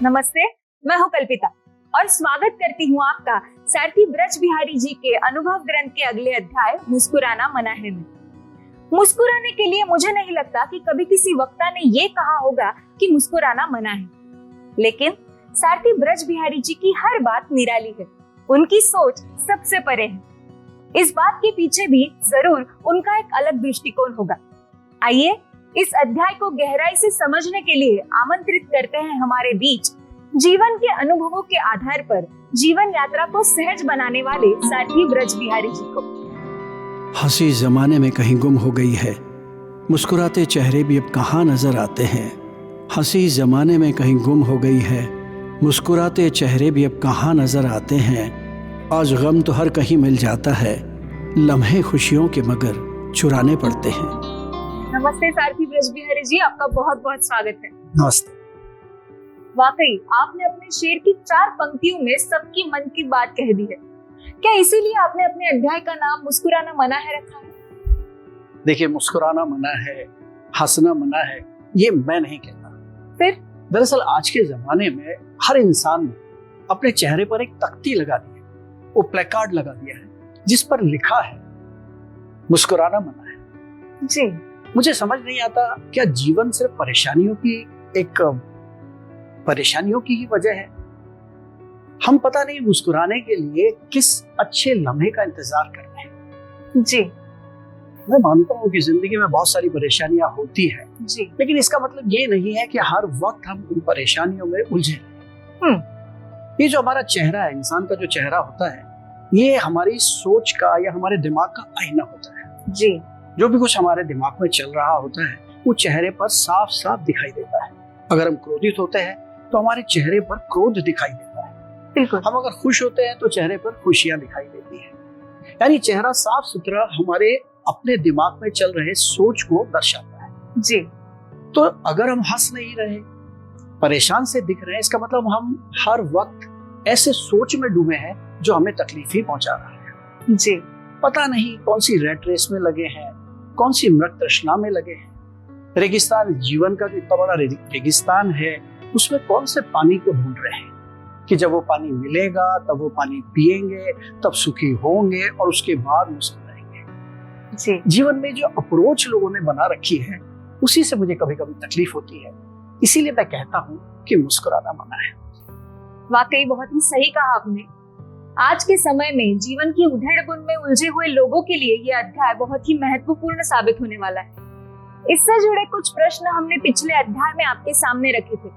नमस्ते, मैं हूँ कल्पिता और स्वागत करती हूँ आपका सारथी ब्रज बिहारी जी के अनुभव ग्रंथ के अगले अध्याय मुस्कुराना मना है में। मुस्कुराने के लिए मुझे नहीं लगता कि कभी किसी वक्ता ने ये कहा होगा कि मुस्कुराना मना है, लेकिन सारथी ब्रज बिहारी जी की हर बात निराली है। उनकी सोच सबसे परे है। इस बात के पीछे भी जरूर उनका एक अलग दृष्टिकोण होगा। आइए इस अध्याय को गहराई से समझने के लिए आमंत्रित करते हैं हमारे बीच जीवन के अनुभवों के आधार पर जीवन यात्रा को सहज बनाने वाले सारथी ब्रज बिहारी जी को। हंसी जमाने में कहीं गुम हो गई है, मुस्कुराते चेहरे भी अब कहाँ नजर आते हैं। हंसी जमाने में कहीं गुम हो गई है, मुस्कुराते चेहरे भी अब कहाँ नजर आते हैं। आज गम तो हर कहीं मिल जाता है, लम्हे खुशियों के मगर चुराने पड़ते हैं। नमस्ते सारथी ब्रज बिहारी जी, आपका बहुत बहुत स्वागत है। नमस्ते। वाकई आपने अपने शेर की 4 पंक्तियों में सबकी मन की बात कह दी है। क्या इसीलिए आपने अपने अध्याय का नाम मुस्कुराना मना है रखा है? देखिए, मुस्कुराना मना है, हंसना मना है, ये मैं नहीं कहता। फिर दरअसल आज के जमाने में हर इंसान ने अपने चेहरे पर एक तख्ती लगा दी है, वो प्लेकार्ड लगा दिया है जिस पर लिखा है मुस्कुराना मना है। जी, मुझे समझ नहीं आता, क्या जीवन सिर्फ परेशानियों की ही वजह है? हम पता नहीं मुस्कुराने के लिए किस अच्छे लम्हे का इंतजार कर रहे हैं। जी, मैं मानता हूँ कि जिंदगी में बहुत सारी परेशानियां होती हैं, जी, लेकिन इसका मतलब ये नहीं है कि हर वक्त हम उन परेशानियों में उलझे। ये जो हमारा चेहरा है, इंसान का जो चेहरा होता है, ये हमारी सोच का या हमारे दिमाग का आईना होता है। जी, जो भी कुछ हमारे दिमाग में चल रहा होता है वो चेहरे पर साफ साफ दिखाई देता है। अगर हम क्रोधित होते हैं तो हमारे चेहरे पर क्रोध दिखाई देता है। बिल्कुल। हम अगर खुश होते हैं तो चेहरे पर खुशियां दिखाई देती है। यानी चेहरा साफ सुथरा हमारे अपने दिमाग में चल रहे सोच को दर्शाता है। जी, तो अगर हम हंस नहीं रहे, परेशान से दिख रहे हैं, इसका मतलब हम हर वक्त ऐसे सोच में डूबे हैं जो हमें तकलीफ ही पहुंचा रहा है। जी, पता नहीं कौन सी रेट रेस में लगे हैं, कौन सी मृत तृष्णा में लगे हैं। रेगिस्तान, जीवन का जो इतना बड़ा रेगिस्तान है, उसमें कौन से पानी को ढूंढ रहे हैं कि जब वो पानी मिलेगा तब वो पानी पिएंगे, तब सुखी होंगे और उसके बाद मुस्कुराएंगे। जी, जीवन में जो अप्रोच लोगों ने बना रखी है उसी से मुझे कभी कभी तकलीफ होती है। इसीलिए मैं कहता हूँ कि मुस्कुराना मना है। वाकई बहुत ही सही कहा आपने। आज के समय में जीवन की उधेड़-बुन में उलझे हुए लोगों के लिए यह अध्याय बहुत ही महत्वपूर्ण साबित होने वाला है। इससे जुड़े कुछ प्रश्न हमने पिछले अध्याय में आपके सामने रखे थे।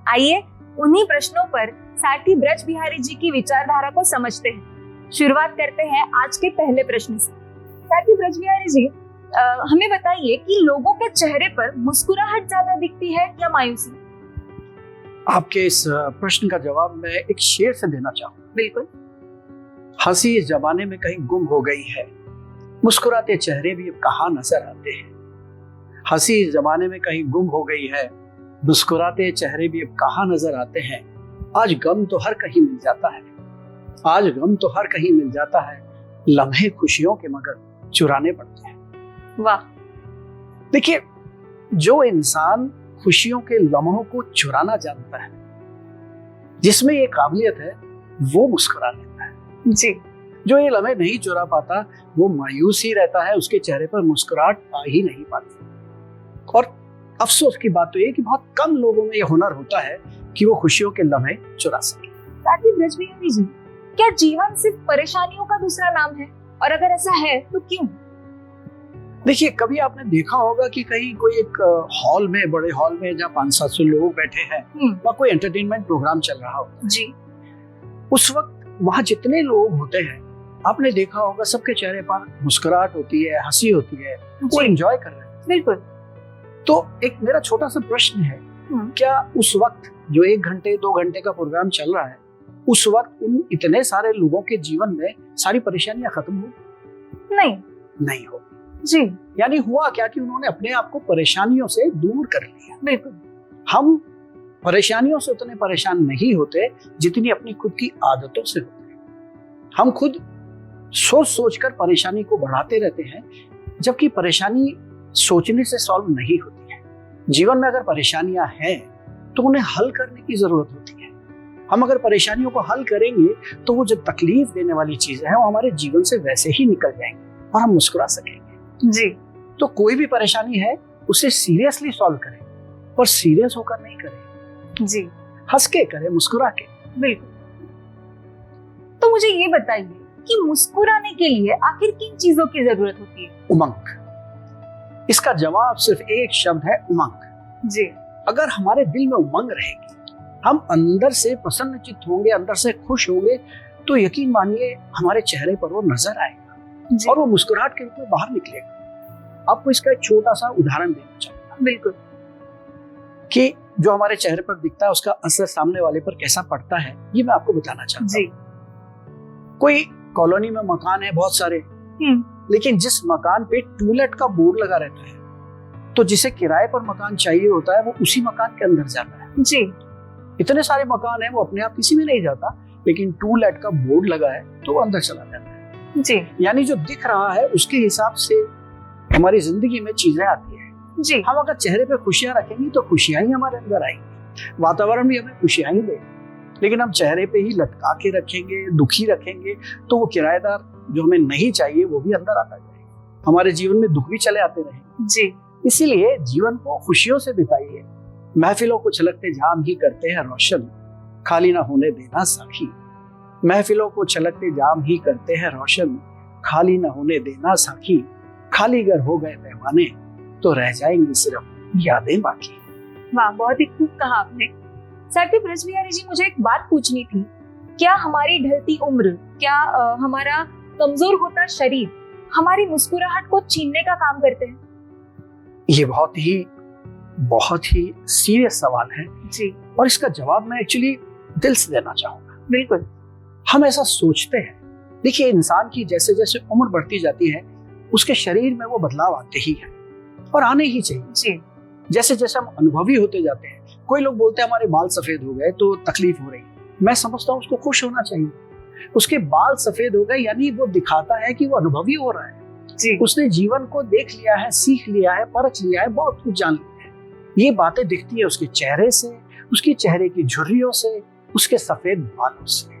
आइए उन्हीं प्रश्नों पर सारथी ब्रज बिहारी जी की विचारधारा को समझते हैं। शुरुआत करते हैं आज के पहले प्रश्न से। सारथी ब्रज बिहारी जी, हमें बताइए कि लोगों के चेहरे पर मुस्कुराहट ज्यादा दिखती है या मायूसी? आपके इस प्रश्न का जवाब मैं एक शेर से देना चाहूँ। बिल्कुल। हंसी इस जमाने में कहीं गुम हो गई है, मुस्कुराते चेहरे भी अब कहाँ नजर आते हैं। हंसी इस जमाने में कहीं गुम हो गई है, मुस्कुराते चेहरे भी अब कहाँ नजर आते हैं। आज गम तो हर कहीं मिल जाता है, आज गम तो हर कहीं मिल जाता है, लम्हे खुशियों के मगर चुराने पड़ते हैं। वाह। देखिए, जो इंसान खुशियों के लम्हों को चुराना जानता है, जिसमें ये काबिलियत है, वो मुस्कुरा लेता है। जी, जो ये लम्हे नहीं चुरा पाता वो मायूस ही रहता है, उसके चेहरे पर मुस्कुराहट आ ही नहीं पाती। और अफसोस की बात तो ये कि बहुत कम लोगों में ये हुनर होता है कि वो खुशियों के लम्हे चुरा सके। सारथी ब्रज बिहारी जी, क्या जीवन सिर्फ परेशानियों का दूसरा नाम है? और अगर ऐसा है तो क्यों? देखिए, कभी आपने देखा होगा कि कहीं कोई एक हॉल में, बड़े हॉल में जहाँ 500-700 लोग बैठे हैं, वहाँ कोई एंटरटेनमेंट प्रोग्राम चल रहा होता है। जी, उस वक्त वहाँ जितने लोग होते हैं, आपने देखा होगा सबके चेहरे पर मुस्कुराहट होती है, हंसी होती है, वो एंजॉय कर रहे हैं। बिल्कुल। तो एक मेरा छोटा सा प्रश्न है, क्या उस वक्त जो 1 घंटे 2 घंटे का प्रोग्राम चल रहा है, उस वक्त उन इतने सारे लोगों के जीवन में सारी परेशानियां खत्म हो? नहीं हो। जी, यानी हुआ क्या कि उन्होंने अपने आप को परेशानियों से दूर कर लिया। बिल्कुल। हम परेशानियों से उतने परेशान नहीं होते जितनी अपनी खुद की आदतों से होते हैं। हम खुद सोच सोच कर परेशानी को बढ़ाते रहते हैं, जबकि परेशानी सोचने से सॉल्व नहीं होती है। जीवन में अगर परेशानियां हैं तो उन्हें हल करने की जरूरत होती है। हम अगर परेशानियों को हल करेंगे तो वो जो तकलीफ देने वाली चीजें हैं वो हमारे जीवन से वैसे ही निकल जाएंगी और हम मुस्कुरा सकेंगे। जी। तो कोई भी परेशानी है उसे सीरियसली सॉल्व करें, पर सीरियस होकर नहीं करें। जी, हंस के करें, मुस्कुरा के। बिल्कुल। तो मुझे ये बताइए कि मुस्कुराने के लिए आखिर किन चीजों की जरूरत होती है? उमंग। इसका जवाब सिर्फ एक शब्द है, उमंग। जी। अगर हमारे दिल में उमंग रहेगी, हम अंदर से प्रसन्नचित्त होंगे, अंदर से खुश होंगे, तो यकीन मानिए हमारे चेहरे पर वो नजर आएगा जी। और वो मुस्कुराहट के रूप में बाहर निकलेगा। आपको इसका एक छोटा सा उदाहरण देना चाहूंगा। बिल्कुल। कि जो हमारे चेहरे पर दिखता है उसका असर सामने वाले पर कैसा पड़ता है, ये मैं आपको बताना चाहता हूँ। कोई कॉलोनी में मकान है बहुत सारे, लेकिन जिस मकान पे टू लेट का बोर्ड लगा रहता है, तो जिसे किराए पर मकान चाहिए होता है वो उसी मकान के अंदर जाता है। जी। इतने सारे मकान है, वो अपने आप किसी में नहीं जाता, लेकिन टू लेट का बोर्ड लगा है तो वो अंदर चला जाता है। जी। यानी जो दिख रहा है उसके हिसाब से हमारी जिंदगी में चीजें आती है। जी। हम अगर चेहरे पे खुशियां रखेंगे तो खुशियां ही हमारे अंदर आएंगी, वातावरण भी हमें खुशियां ही देगा। लेकिन हम चेहरे पे ही लटका के रखेंगे, दुखी रखेंगे, तो वो किराएदार जो हमें नहीं चाहिए वो भी अंदर आता जाएगा, हमारे जीवन में दुख भी चले आते रहेंगे। जी। इसीलिए जीवन को खुशियों से बिताइए। महफिलों को छलकते जाम ही करते हैं रोशन, खाली ना होने देना साखी। महफिलों को छलकते जाम ही करते हैं रोशन, खाली ना होने देना साखी। खाली घर हो गए पैमाने, तो रह जाएंगी सिर्फ यादें बाकी। वाह, बहुत ही खूब कहा आपने। सारथी ब्रज बिहारी जी, मुझे एक बात पूछनी थी। क्या हमारी ढलती उम्र, क्या हमारा कमजोर होता शरीर हमारी मुस्कुराहट को छीनने का काम करते हैं? ये बहुत ही सीरियस सवाल है जी। और इसका जवाब मैं एक्चुअली दिल से देना चाहूंगा। बिल्कुल। हम ऐसा सोचते हैं। देखिए, इंसान की जैसे जैसे उम्र बढ़ती जाती है उसके शरीर में वो बदलाव आते ही है और आने ही चाहिए। जी। जैसे जैसे हम अनुभवी होते जाते हैं, कोई लोग बोलते हैं हमारे बाल सफेद हो गए तो तकलीफ हो रही, मैं समझता हूँ उसको खुश होना चाहिए। उसके बाल सफेद हो गए यानी वो दिखाता है कि वो अनुभवी हो रहा है। जी। उसने जीवन को देख लिया है, सीख लिया है, परख लिया है, बहुत कुछ जान लिया है। ये बातें दिखती है उसके चेहरे से, उसके चेहरे की झुर्रियों से, उसके सफेद बालों से।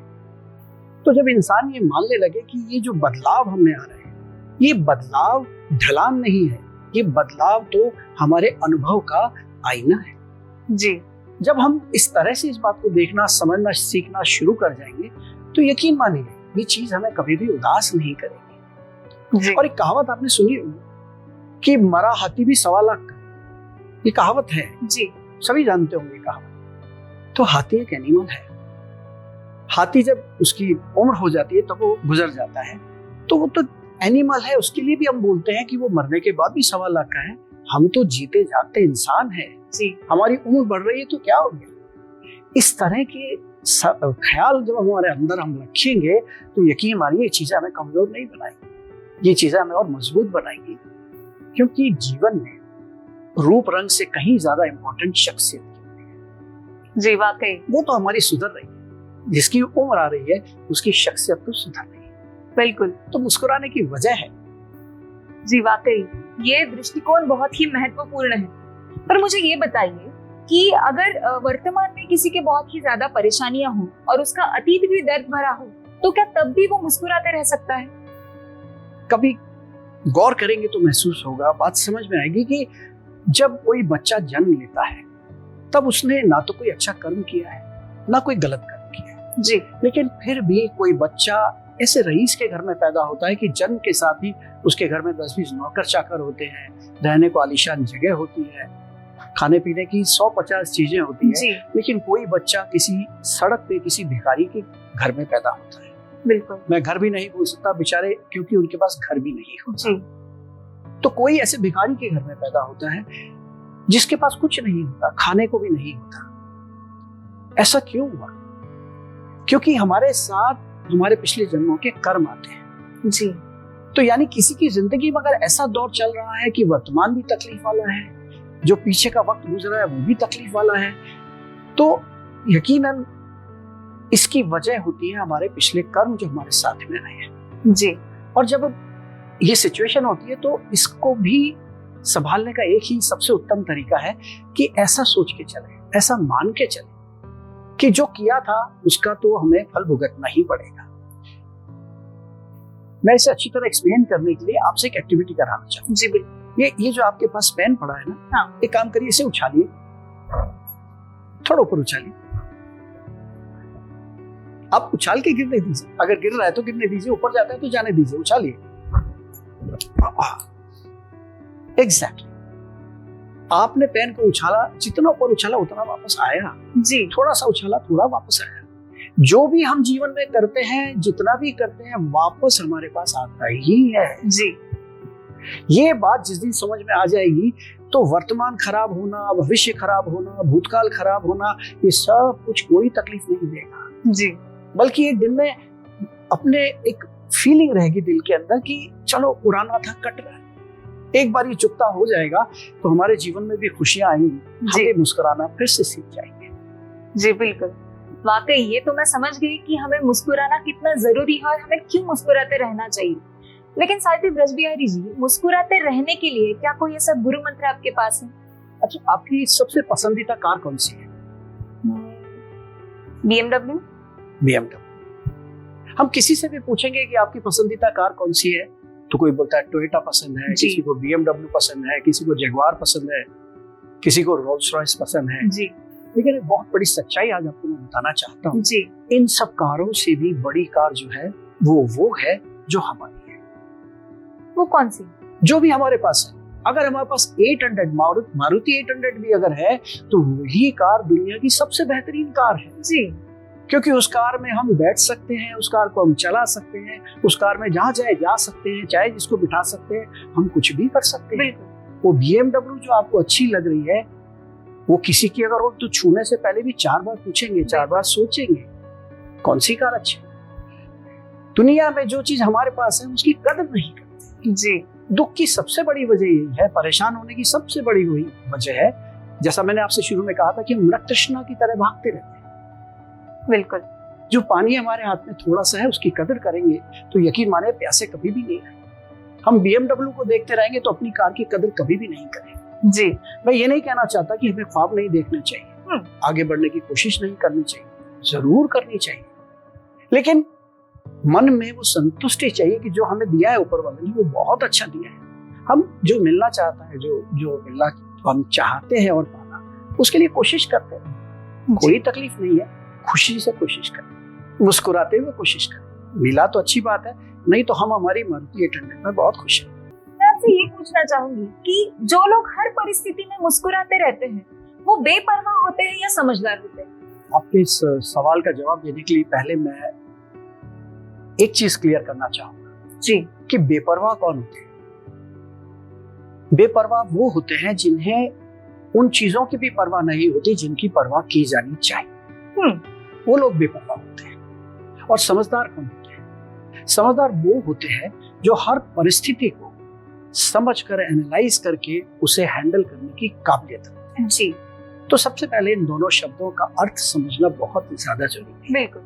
तो जब इंसान ये मानने लगे कि ये जो बदलाव हमें आ रहे हैं, ये बदलाव ढलान नहीं है, ये बदलाव तो हमारे अनुभव का आईना है। जी। जब हम इस तरह से इस बात को देखना, समझना, सीखना शुरू कर जाएंगे तो यकीन मानिए ये चीज हमें कभी भी उदास नहीं करेगी। जी। और एक कहावत आपने सुनी होगी कि मरा हाथी भी 1.25 लाख का, ये कहावत है। जी। सभी जानते होंगे कहावत। तो हाथी एक एनिमल है। हाथी जब उसकी उम्र हो जाती है तब वो गुजर जाता है, तो वो तो एनिमल है, उसके लिए भी हम बोलते हैं कि वो मरने के बाद भी 1.25 लाख का है। हम तो जीते जागते इंसान हैं। जी। हमारी उम्र बढ़ रही है तो क्या हो गया? इस तरह के ख्याल जब हमारे अंदर हम रखेंगे तो यकीन मानिए ये चीजें हमें कमजोर नहीं बनाएंगी, ये चीजें हमें और मजबूत बनाएंगी। क्योंकि जीवन में रूप रंग से कहीं ज्यादा इंपॉर्टेंट शख्सियत है। जी, वाकई। वो तो हमारी सुधर रही है, जिसकी उम्र आ रही है उसकी शख्सियत तो सुधर रही है। बिल्कुल। तो मुस्कुराने की वजह है। जी, वाकई ये दृष्टिकोण बहुत ही महत्वपूर्ण है। पर मुझे ये बताइए कि अगर वर्तमान में किसी के बहुत ही ज्यादा परेशानियां हो और उसका अतीत भी दर्द भरा हो, तो क्या तब भी वो मुस्कुराते रह सकता है? कभी गौर करेंगे तो महसूस होगा, बात समझ में आएगी कि जब कोई बच्चा जन्म लेता है तब उसने ना तो कोई अच्छा कर्म किया है ना कोई गलत कर्म किया है। जी। लेकिन फिर भी कोई बच्चा ऐसे रईस के घर में पैदा होता है कि जन्म के साथ ही उसके घर में 10-20 नौकर चाकर होते हैं, रहने को आलीशान जगह होती है, खाने पीने की 100-50 चीजें होती है। जी। लेकिन कोई बच्चा किसी सड़क पे किसी भिखारी के घर में पैदा होता है। बिल्कुल। मैं घर भी नहीं बोल सकता बेचारे, क्योंकि उनके पास घर भी नहीं होता। जी। तो कोई ऐसे भिखारी के घर में पैदा होता है जिसके पास कुछ नहीं होता, खाने को भी नहीं होता। ऐसा क्यों हुआ? क्योंकि हमारे साथ हमारे पिछले जन्मों के कर्म आते हैं। जी। तो यानी किसी की जिंदगी में अगर ऐसा दौर चल रहा है कि वर्तमान भी तकलीफ वाला है, जो पीछे का वक्त गुजरा है वो भी तकलीफ वाला है, तो यकीनन इसकी वजह होती है हमारे पिछले कर्म जो हमारे साथ में आए हैं। जी। और जब ये सिचुएशन होती है तो इसको भी संभालने का एक ही सबसे उत्तम तरीका है कि ऐसा सोच के चले ऐसा मान के चले कि जो किया था उसका तो हमें फल भुगतना ही पड़ेगा। मैं इसे अच्छी तरह एक्सप्लेन करने के लिए आपसे एक एक्टिविटी कराना चाहूँ। जी बिल्कुल। ये जो आपके पास पेन पड़ा है ना, हाँ। एक काम करिए, इसे उछालिए, थोड़ा ऊपर उछालिए। आप उछाल के गिरने दीजिए, अगर गिर रहा है तो गिरने दीजिए, ऊपर जाता है तो जाने दीजिए, उछालिए। एग्जैक्टली आपने पेन को उछाला, जितना ऊपर उछाला उतना वापस आया। जी। थोड़ा सा उछाला, थोड़ा वापस आया। जो भी हम जीवन में करते हैं, जितना भी करते हैं, वापस हमारे पास आता ही है। जी। ये बात जिस दिन समझ में आ जाएगी तो वर्तमान खराब होना, भविष्य खराब होना, भूतकाल खराब होना, ये सब कुछ कोई तकलीफ नहीं देगा। जी। बल्कि एक दिन में अपने एक फीलिंग रहेगी दिल के अंदर कि चलो पुराना था, कट रहा है। एक बार ये चुकता हो जाएगा तो हमारे जीवन में भी खुशियां आएंगी, हम भी मुस्कुराना फिर से सीख जाएंगे। जी बिल्कुल, वाकई ये तो मैं समझ गई कि हमें मुस्कुराना कितना जरूरी है और हमें क्यों मुस्कुराते रहना चाहिए। लेकिन सारथी ब्रज बिहारी जी, मुस्कुराते रहने के लिए क्या कोई ऐसा गुरु मंत्र आपके पास है? अच्छा, आपकी सबसे पसंदीदा कार कौन सी है? BMW। BMW। हम किसी से भी पूछेंगे कि आपकी पसंदीदा कार कौन सी है तो कोई बोलता है टोयोटा पसंद है, किसी को BMW पसंद है, किसी को जगुआर पसंद है, किसी को रोल्स रॉयस पसंद है। जी। लेकिन एक बहुत बड़ी सच्चाई आज आपको मैं बताना चाहता हूँ। जी। इन सब कारों से भी बड़ी कार जो है वो है जो हमारी है। वो कौन सी? जो भी हमारे पास है। अगर हमारे पास 800 मारुति 800 भी अगर है तो वही कार दुनिया की सबसे बेहतरीन कार है। जी। क्योंकि उस कार में हम बैठ सकते हैं, उस कार को हम चला सकते हैं, उस कार में जहाँ चाहे जा सकते हैं, चाहे जिसको बिठा सकते हैं, हम कुछ भी कर सकते हैं। वो BMW जो आपको अच्छी लग रही है, वो किसी की अगर हो तो छूने से पहले भी 4 बार पूछेंगे, 4 बार सोचेंगे कौन सी कार अच्छी। दुनिया में जो चीज हमारे पास है उसकी कदर नहीं करते। जी। दुख की सबसे बड़ी वजह यही है, परेशान होने की सबसे बड़ी वही वजह है, जैसा मैंने आपसे शुरू में कहा था कि हम मृत तृष्णा की तरह भागते रहते हैं। बिल्कुल। जो पानी हमारे हाथ में थोड़ा सा है उसकी कदर करेंगे तो यकीन माने प्यासे कभी भी नहीं आएंगे। हम BMW को देखते रहेंगे तो अपनी कार की कदर कभी भी नहीं करेंगे। जी। मैं ये नहीं कहना चाहता कि हमें ख्वाब नहीं देखने चाहिए, आगे बढ़ने की कोशिश नहीं करनी चाहिए, जरूर करनी चाहिए, लेकिन मन में वो संतुष्टि चाहिए कि जो हमें दिया है ऊपर वाले ने वो बहुत अच्छा दिया है। हम जो मिलना चाहता है, जो मिलना हम चाहते हैं और पाना, उसके लिए कोशिश करते हैं। कोई तकलीफ नहीं है, खुशी से कोशिश करें, मुस्कुराते हुए कोशिश करें। मिला तो अच्छी बात है, नहीं तो हम हमारी मारुति 800 में बहुत खुश हैं। मैं आपसे ये पूछना चाहूंगी कि जो लोग हर परिस्थिति में मुस्कुराते रहते हैं, वो बेपरवाह होते हैं या समझदार होते हैं? आपके इस सवाल का जवाब देने के लिए पहले मैं एक चीज क्लियर करना चाहूंगा जी, कि बेपरवाह कौन होते हैं। बेपरवाह वो होते हैं जिन्हें उन चीजों की भी परवाह नहीं होती जिनकी परवाह की जानी चाहिए। वो लोग बेपरवाह होते हैं। और समझदार कौन होते हैं? समझदार वो होते हैं जो हर परिस्थिति को समझकर, एनालाइज करके उसे हैंडल करने की काबिलियत रखते हैं। जी। तो सबसे पहले इन दोनों शब्दों का अर्थ समझना बहुत ज्यादा जरूरी है। बिल्कुल।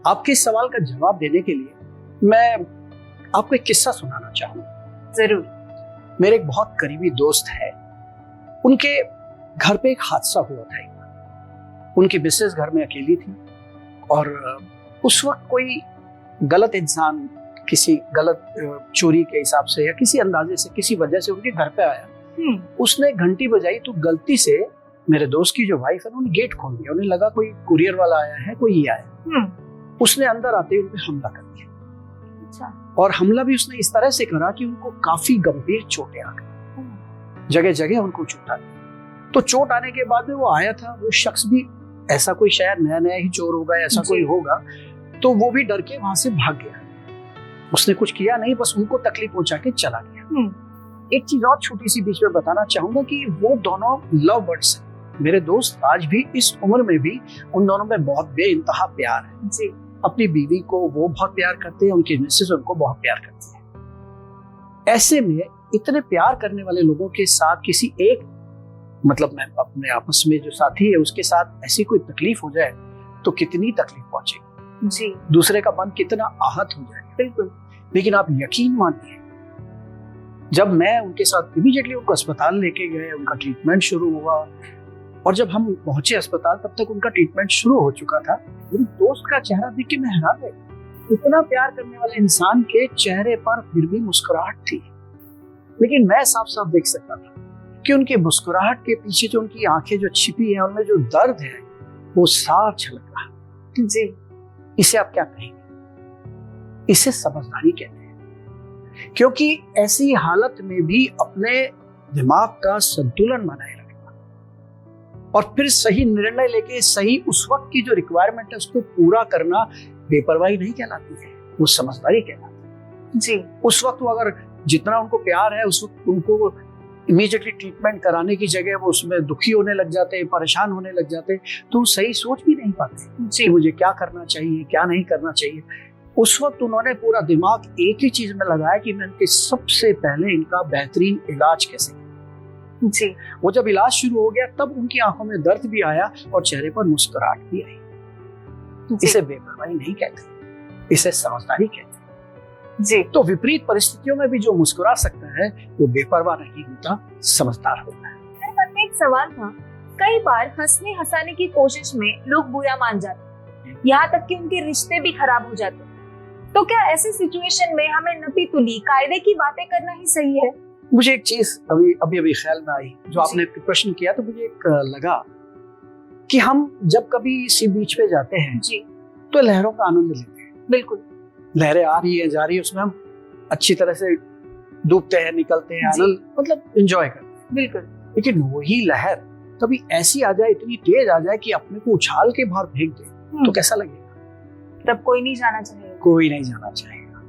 आपके इस सवाल का जवाब देने के लिए मैं आपको एक किस्सा सुनाना चाहूंगा। जरूर। मेरे एक बहुत करीबी दोस्त है, उनके घर पे एक हादसा हुआ था। उनकी मिसेस घर में अकेली थी और उस वक्त कोई गलत इंसान किसी गलत चोरी के हिसाब से या किसी अंदाजे से, किसी वजह से उनके घर पे आया। उसने घंटी बजाई तो गलती से मेरे दोस्त की जो वाइफ है उन्होंने गेट खोल दिया। उन्हें लगा कोई कुरियर वाला आया है, कोई ये आया। उसने अंदर आते ही उन पे हमला कर दिया। अच्छा। और हमला भी उसने इस तरह से करा कि उनको काफी गंभीर चोटें आ गई, जगह जगह उनको चोट आ गई। तो चोट आने के बाद में वो आया था, वो शख्स भी ऐसा कोई शायद नया नया ही चोर होगा, ऐसा कोई होगा, तो वो भी डर के वहां से भाग गया। उसने कुछ किया नहीं, बस उनको तकलीफ पहुंचा के चला गया। एक चीज और छोटी सी बीच में बताना चाहूंगा कि वो दोनों लव बर्ड्स हैं। मेरे दोस्त आज भी इस उम्र में भी उन दोनों में बहुत बेइंतहा प्यार है। जी। अपनी बीवी को वो बहुत प्यार करते हैं, उनकी मिसेस उनको बहुत प्यार करती है। ऐसे में इतने प्यार करने वाले लोगों के साथ किसी एक, मतलब मैं अपने आपस में जो साथी है उसके साथ ऐसी कोई तकलीफ हो जाए तो कितनी तकलीफ पहुंचेगी। जी। दूसरे का मन कितना आहत हो जाए। बिल्कुल। लेकिन आप यकीन मानिए, जब मैं उनके साथ इमीडिएटली उनको अस्पताल लेके गए, उनका ट्रीटमेंट शुरू हुआ, और जब हम पहुंचे अस्पताल तब तक उनका ट्रीटमेंट शुरू हो चुका था। मेरे दोस्त का चेहरा देख के मैं हैरान रह गया। इतना प्यार करने वाले इंसान के चेहरे पर फिर भी मुस्कुराहट थी, लेकिन मैं साफ साफ देख सकता था कि उनकी मुस्कुराहट के पीछे जो उनकी आंखें जो छिपी हैं उनमें जो दर्द है वो साफ झलक रहा। जी, इसे आप क्या कहेंगे? इसे समझदारी कहते हैं, क्योंकि ऐसी हालत में भी अपने दिमाग का संतुलन बनाए रखना और फिर सही निर्णय लेके सही उस वक्त की जो रिक्वायरमेंट है उसको पूरा करना बेपरवाही नहीं कहलाती है, वो समझदारी कहलाती है। जी, उस वक्त वो अगर जितना उनको प्यार है उस वक्त उनको इमीडिएटली ट्रीटमेंट कराने की जगह वो उसमें दुखी होने लग जाते, परेशान होने लग जाते, तो सही सोच भी नहीं पाते जी, कि मुझे क्या करना चाहिए क्या नहीं करना चाहिए। उस वक्त उन्होंने पूरा दिमाग एक ही चीज में लगाया कि मैं इनके सबसे पहले इनका बेहतरीन इलाज कैसे करूं। जी, वो जब इलाज शुरू हो गया तब उनकी आंखों में दर्द भी आया और चेहरे पर मुस्कुराहट भी आई। इसे बेपरवाही नहीं कहते, इसे समझदारी कहते हैं। जी, तो विपरीत परिस्थितियों में भी जो मुस्कुरा सकता है वो बेपरवाह नहीं होता, समझदार होता है। मेरे मन में एक सवाल था, कई बार हंसने हंसाने की कोशिश में लोग बुरा मान जाते हैं, यहाँ तक कि उनके रिश्ते भी खराब हो जाते हैं। तो क्या ऐसी सिचुएशन में हमें नपी तुली कायदे की बातें करना ही सही है? मुझे एक चीज अभी ख्याल में आई, जो आपने प्रश्न किया तो मुझे एक लगा कि हम जब कभी सी बीच पे जाते हैं जी, तो लहरों का आनंद लेते हैं। बिल्कुल, लहरें आ रही है जा रही है, उसमें हम अच्छी तरह से डूबते हैं, निकलते हैं, आनंद मतलब एंजॉय करते हैं। बिल्कुल, लेकिन वही लहर कभी ऐसी आ जाए, इतनी तेज आ जाए कि अपने को उछाल के बाहर फेंक दे तो कैसा लगेगा? तब कोई नहीं जाना चाहेगा। कोई नहीं जाना चाहेगा।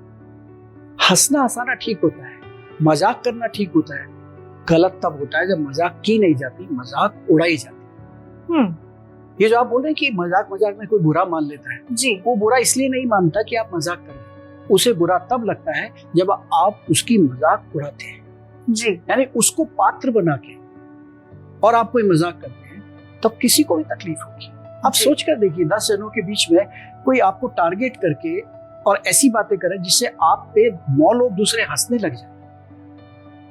हंसना हंसाना ठीक होता है, मजाक करना ठीक होता है, गलत तब होता है जब मजाक की नहीं जाती, मजाक उड़ाई जाती। ये जो आप बोल रहे हैं कि मजाक में कोई बुरा मान लेता है, जी, वो बुरा इसलिए नहीं मानता कि आप मजाक कर रहे हैं, उसे बुरा तब लगता है जब आप उसकी मजाक उड़ाते हैं। जी, यानी उसको पात्र बना के और आप कोई मजाक करते हैं तब किसी को भी तकलीफ होगी। आप सोच कर देखिए, 10 जनों के बीच में कोई आपको टारगेट करके और ऐसी बातें करे जिससे आप पे 9 लोग दूसरे हंसने लग जाए,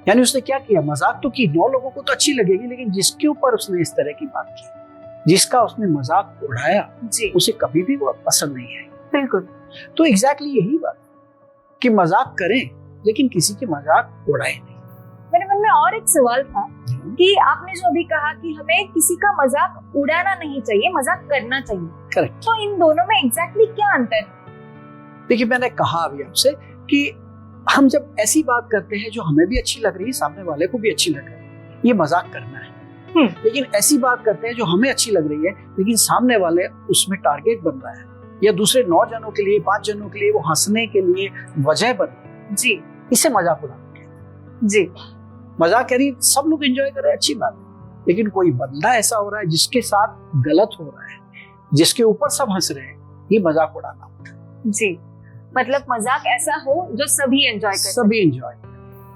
यानी उसने क्या किया? मजाक तो की, 9 लोगों को तो अच्छी लगेगी, लेकिन जिसके ऊपर उसने इस तरह की बात की, जिसका उसने मजाक उड़ाया, जी, उसे कभी भी वो पसंद नहीं है। बिल्कुल। तो एग्जैक्टली यही बात कि मजाक करें लेकिन किसी के मजाक उड़ाए नहीं। मेरे मन में और एक सवाल था कि आपने जो अभी कहा कि हमें किसी का मजाक उड़ाना नहीं चाहिए, मजाक करना चाहिए। करेक्ट। तो इन दोनों में एग्जैक्टली क्या अंतर है? देखिए, मैंने कहा अभी आपसे कि हम जब ऐसी बात करते हैं जो हमें भी अच्छी लग रही है, सामने वाले को भी अच्छी लग रही है, ये मजाक करना है। लेकिन ऐसी बात करते हैं जो हमें अच्छी लग रही है लेकिन सामने वाले उसमें टारगेट बन रहा है, या दूसरे 9 जनों के लिए, 5 जनों के लिए वो हंसने के लिए वजह बन रहा है, जी, इसे मजाक उड़ाना कहते हैं। जी, मजाक करी, सब लोग एंजॉय कर रहे हैं, अच्छी बात है, लेकिन कोई बंदा ऐसा हो रहा है जिसके साथ गलत हो रहा है, जिसके ऊपर सब हंस रहे हैं, ये मजाक उड़ाना होता है। जी, मतलब मजाक ऐसा हो जो सभी एंजॉय करें। सभी एंजॉय।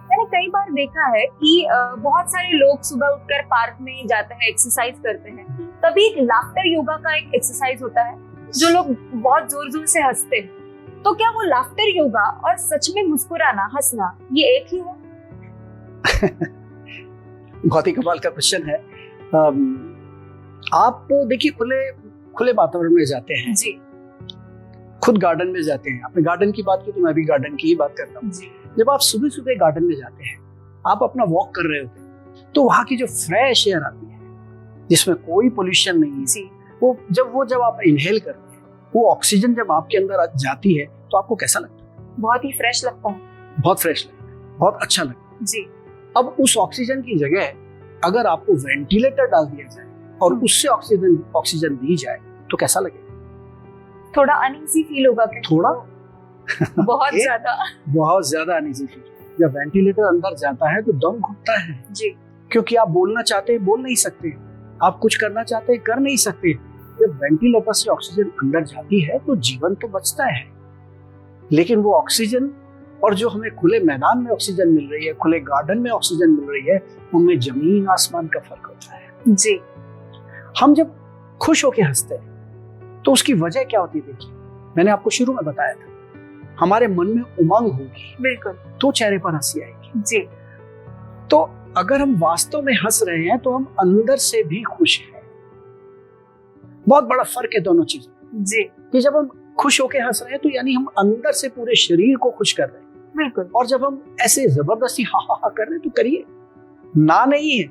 मैंने कई बार देखा है कि बहुत सारे लोग सुबह उठकर पार्क में जाते हैं, एक्सरसाइज करते हैं, तभी एक लाफ्टर योगा का एक एक्सरसाइज होता है जो लोग बहुत जोर जोर से हंसते हैं। तो क्या वो लाफ्टर योगा और सच में मुस्कुराना, हंसना, ये एक ही है? बहुत ही कमाल का क्वेश्चन है। आप देखिए, खुले वातावरण में जाते हैं, जी, खुद गार्डन में जाते हैं। आपने गार्डन की बात की तो मैं भी गार्डन की ही बात करता हूँ। जब आप सुबह सुबह गार्डन में जाते हैं, आप अपना वॉक कर रहे होते हैं, तो वहाँ की जो फ्रेश एयर आती है जिसमें कोई पोल्यूशन नहीं है, जब आप इनहेल करते हैं, वो ऑक्सीजन जब आपके अंदर जाती है तो आपको कैसा लगता है? बहुत ही फ्रेश लगता है। बहुत फ्रेश लगता है, बहुत अच्छा लगता है। जी, अब उस ऑक्सीजन की जगह अगर आपको वेंटिलेटर डाल दिया जाए और उससे ऑक्सीजन दी जाए तो कैसा लगेगा? थोड़ा अनईजी फील होगा क्या? थोड़ा बहुत ज्यादा अनईजी फील। जब वेंटिलेटर अंदर जाता है तो दम घुटता है। जी, क्योंकि आप बोलना चाहते हैं, बोल नहीं सकते, आप कुछ करना चाहते हैं, कर नहीं सकते। जब वेंटिलेटर से ऑक्सीजन अंदर जाती है तो जीवन तो बचता है, लेकिन वो ऑक्सीजन और जो हमें खुले मैदान में ऑक्सीजन मिल रही है, खुले गार्डन में ऑक्सीजन मिल रही है, उनमें जमीन आसमान का फर्क होता है। जी, हम जब खुश होकर हंसते हैं तो उसकी वजह क्या होती है? देखिए, मैंने आपको शुरू में बताया था, हमारे मन में उमंग होगी, बिल्कुल, तो चेहरे पर हंसी आएगी। जी, तो अगर हम वास्तव में हंस रहे हैं तो हम अंदर से भी खुश हैं। बहुत बड़ा फर्क है दोनों चीजों जी कि जब हम खुश होके हंस रहे हैं तो यानी हम अंदर से पूरे शरीर को खुश कर रहे हैं, बिल्कुल। और जब हम ऐसे जबरदस्ती हा हा हा कर रहे हैं तो करिए, ना नहीं है,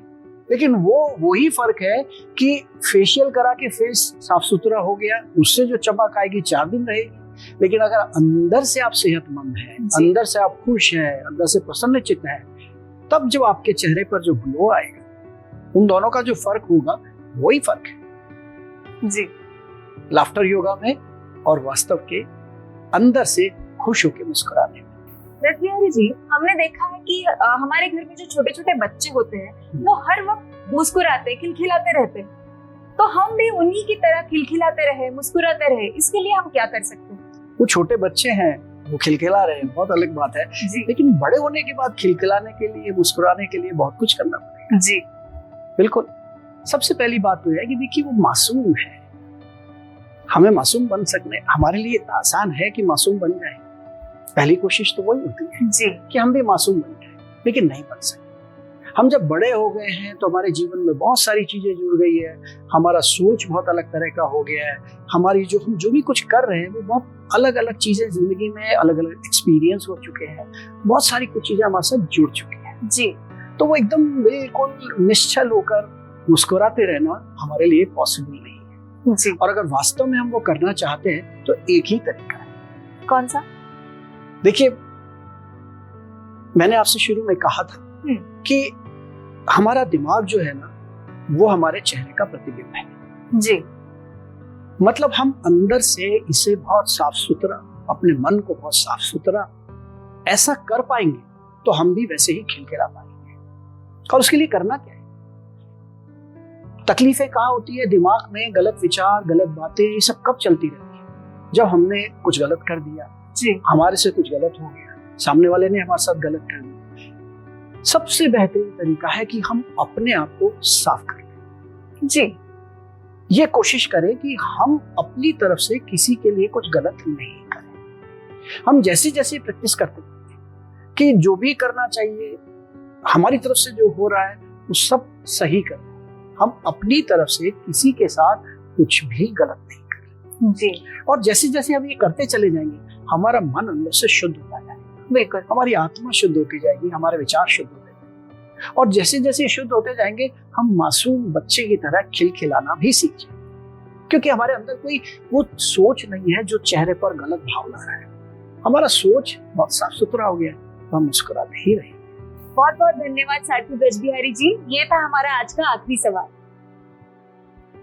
लेकिन वही फर्क है कि फेशियल करा के फेस साफ सुथरा हो गया, उससे जो चमक आएगी 4 दिन रहेगी। लेकिन अगर अंदर से आप सेहतमंद हैं, अंदर से आप खुश हैं, अंदर से प्रसन्नचित्त हैं, तब जब आपके चेहरे पर जो ग्लो आएगा, उन दोनों का जो फर्क होगा वही फर्क है जी। लाफ्टर योगा में और वास्तव के अंदर से खुश होकर मुस्कुराने में। रथ बिहारी जी, हमने देखा है कि हमारे घर में जो छोटे छोटे बच्चे होते हैं वो हर वक्त मुस्कुराते खिलखिलाते रहते हैं, तो हम भी उन्हीं की तरह खिलखिलाते रहे, मुस्कुराते रहे, इसके लिए हम क्या कर सकते हैं? वो छोटे बच्चे हैं, वो खिलखिला रहे हैं, बहुत अलग बात है जी। लेकिन बड़े होने के बाद खिलखिलाने के लिए, मुस्कुराने के लिए बहुत कुछ करना पड़ेगा। जी बिल्कुल। सबसे पहली बात तो है कि देखिए वो मासूम है, हमें मासूम बन सकने, हमारे लिए इतना आसान है कि मासूम बन जाए। पहली कोशिश तो वही होती है जी कि हम भी मासूम बन जाए, लेकिन नहीं बन सकते। हम जब बड़े हो गए हैं तो हमारे जीवन में बहुत सारी चीजें जुड़ गई है, हमारा सोच बहुत अलग तरह का हो गया है, हमारी हम जो भी कुछ कर रहे हैं वो बहुत अलग अलग चीजें जिंदगी में अलग अलग एक्सपीरियंस हो चुके हैं, बहुत सारी कुछ चीजें हमारे साथ जुड़ चुकी हैं जी। तो वो एकदम बिल्कुल निश्चल होकर मुस्कुराते रहना हमारे लिए पॉसिबल नहीं है जी। और अगर वास्तव में हम वो करना चाहते हैं तो एक ही तरीका है। कौन सा? देखिए, मैंने आपसे शुरू में कहा था कि हमारा दिमाग जो है ना वो हमारे चेहरे का प्रतिबिंब है जी। मतलब हम अंदर से इसे बहुत साफ सुथरा, अपने मन को बहुत साफ सुथरा ऐसा कर पाएंगे तो हम भी वैसे ही खिलखिला पाएंगे। और उसके लिए करना क्या है? तकलीफें कहाँ होती है? दिमाग में गलत विचार, गलत बातें, ये सब कब चलती रहती है? जब हमने कुछ गलत कर दिया जी। हमारे से कुछ गलत हो गया, सामने वाले ने हमारे साथ गलत कर दिया। सबसे बेहतरीन तरीका है कि हम अपने आप को साफ कर लें जी। ये कोशिश करें कि हम अपनी तरफ से किसी के लिए कुछ गलत नहीं करें। हम जैसे जैसे प्रैक्टिस करते हैं कि जो भी करना चाहिए हमारी तरफ से, जो हो रहा है वो सब सही करें, हम अपनी तरफ से किसी के साथ कुछ भी गलत नहीं करें जी। और जैसे जैसे हम ये करते चले जाएंगे हमारा मन अंदर से शुद्ध होता जाएगा, बिल्कुल। हमारी आत्मा शुद्ध होती जाएगी, हमारे विचार शुद्ध होते जाएंगे और जैसे जैसे शुद्ध होते जाएंगे हम मासूम बच्चे की तरह खिलखिलाना भी सीख जाएंगे, क्योंकि हमारे अंदर कोई वो सोच नहीं है जो चेहरे पर गलत भाव ला रहा है। हमारा सोच बहुत साफ सुथरा हो गया, तो हम मुस्कुराते ही रहेंगे। बहुत बहुत धन्यवाद सारथी ब्रज बिहारी जी। ये था हमारा आज का आखिरी सवाल।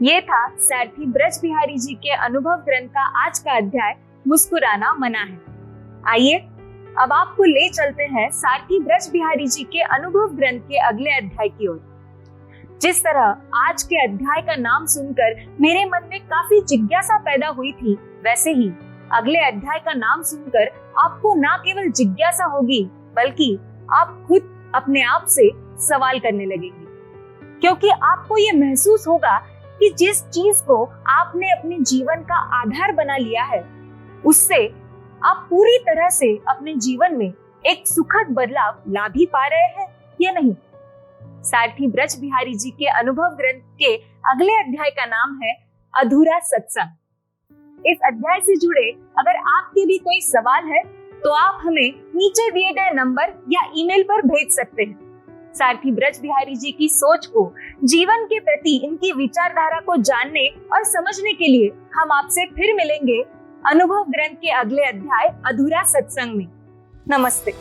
ये था सारथी ब्रज बिहारी जी के अनुभव ग्रंथ का आज का अध्याय, मुस्कुराना मना है। आइए अब आपको ले चलते हैं सारथी ब्रज बिहारी जी के अनुभव ग्रंथ के अगले अध्याय की ओर। जिस तरह आज के अध्याय का नाम सुनकर मेरे मन में काफी जिज्ञासा पैदा हुई थी, वैसे ही अगले अध्याय का नाम सुनकर आपको न केवल जिज्ञासा होगी बल्कि आप खुद अपने आप से सवाल करने लगेंगे, क्योंकि आपको ये महसूस होगा कि जिस चीज को आपने अपने जीवन का आधार बना लिया है उससे आप पूरी तरह से अपने जीवन में एक सुखद बदलाव ला भी पा रहे हैं या नहीं। सारथी ब्रज बिहारी जी के अनुभव ग्रंथ के अगले अध्याय का नाम है अधूरा सत्संग। इस अध्याय से जुड़े अगर आपके भी कोई सवाल है तो आप हमें नीचे दिए गए नंबर या ईमेल पर भेज सकते हैं। सारथी ब्रज बिहारी जी की सोच को, जीवन के प्रति इनकी विचारधारा को जानने और समझने के लिए हम आपसे फिर मिलेंगे अनुभव ग्रंथ के अगले अध्याय अधूरा सत्संग में। नमस्ते।